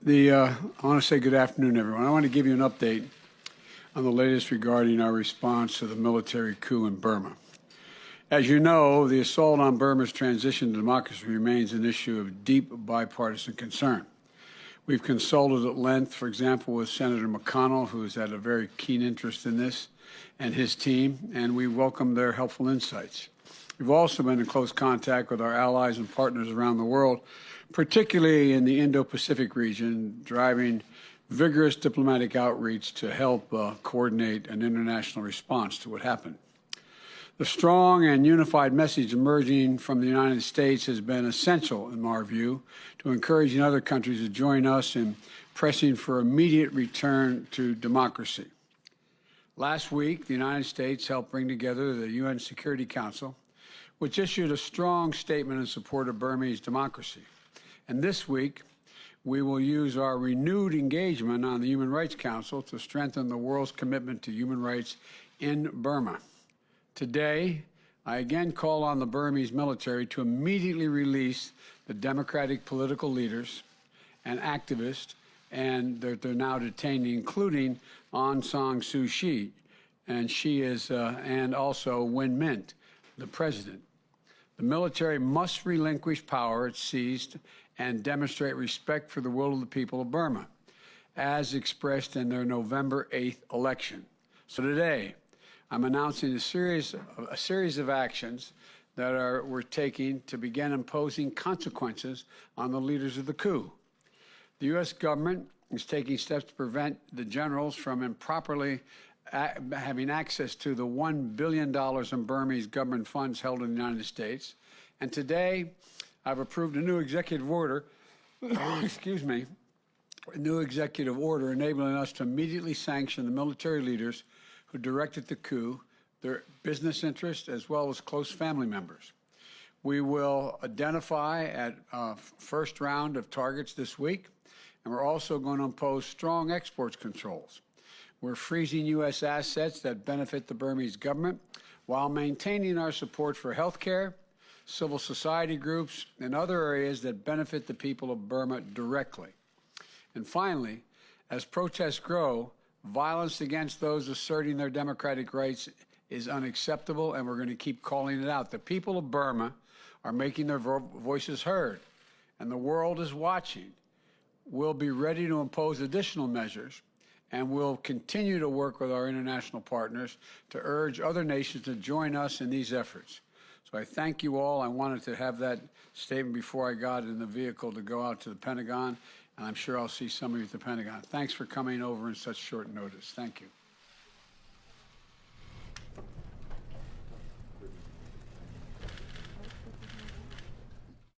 I want to say good afternoon, everyone. I want to give you an update on the latest regarding our response to the military coup in Burma. As you know, the assault on Burma's transition to democracy remains an issue of deep bipartisan concern. We've consulted at length, for example, with Senator McConnell, who has had a very keen interest in this, and his team, and we welcome their helpful insights. We've also been in close contact with our allies and partners around the world, particularly in the Indo-Pacific region, driving vigorous diplomatic outreach to help coordinate an international response to what happened. The strong and unified message emerging from the United States has been essential, in our view, to encouraging other countries to join us in pressing for immediate return to democracy. Last week, the United States helped bring together the UN Security Council, which issued a strong statement in support of Burmese democracy. And this week, we will use our renewed engagement on the Human Rights Council to strengthen the world's commitment to human rights in Burma. Today, I again call on the Burmese military to immediately release the democratic political leaders and activists and that they're now detaining, including Aung San Suu Kyi, and also Win Myint, the president. The military must relinquish power it seized and demonstrate respect for the will of the people of Burma, as expressed in their November 8th election. So today, I'm announcing a series of actions that we're taking to begin imposing consequences on the leaders of the coup. The U.S. government is taking steps to prevent the generals from improperly having access to the $1 billion in Burmese government funds held in the United States. And today, I've approved a new executive order, excuse me, a new executive order enabling us to immediately sanction the military leaders who directed the coup, their business interests, as well as close family members. We will identify at first round of targets this week, and we're also going to impose strong exports controls. We're freezing U.S. assets that benefit the Burmese government while maintaining our support for health care, civil society groups, and other areas that benefit the people of Burma directly. And finally, as protests grow, violence against those asserting their democratic rights is unacceptable, and we're going to keep calling it out. The people of Burma are making their voices heard, and the world is watching. We'll be ready to impose additional measures, and we'll continue to work with our international partners to urge other nations to join us in these efforts. So I thank you all. I wanted to have that statement before I got in the vehicle to go out to the Pentagon, and I'm sure I'll see some of you at the Pentagon. Thanks for coming over in such short notice. Thank you.